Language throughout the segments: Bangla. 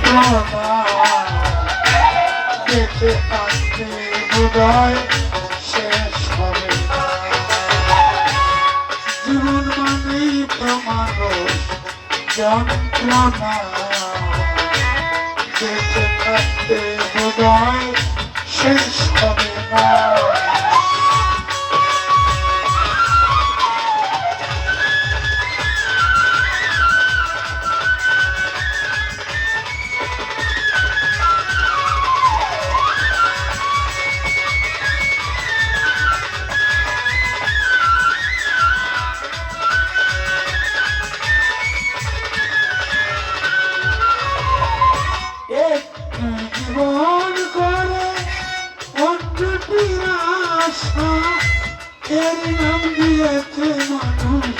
যন্ত্রণা বেঁচে থাকতে বোধহয় শেষ হবে না। জীবন মানেই তো মানুষ যন্ত্রণা বেঁচে থাকতে বোধহয় শেষ হবে না। জীবন করে অন্যটির আশা এর নাম দিয়েছে মানুষ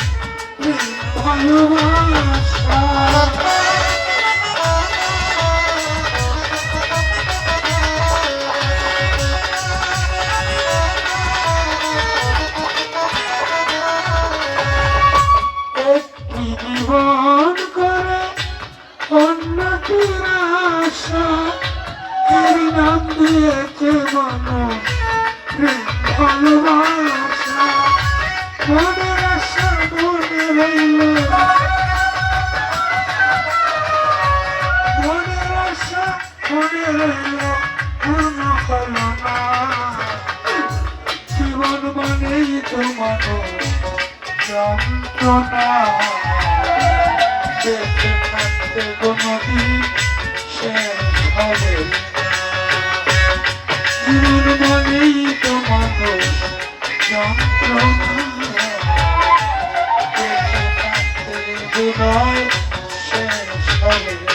ভালোবাসা। একটি জীবন করে অন্যটির আশা এর নাম দিয়েছে মানুষ ভালোবাসা। মনের আশা মনে রইল, মনের আশা মনে রইল পূর্ণ হল না। জীবন মানেই তো মানুষ যন্ত্রণা বেঁচে থাকতে কোনদিন শেষ হবে না। জীবন মানেই তো মানুষ যন্ত্রণা বেঁচে থাকতে বোধহয় শেষ হবে না।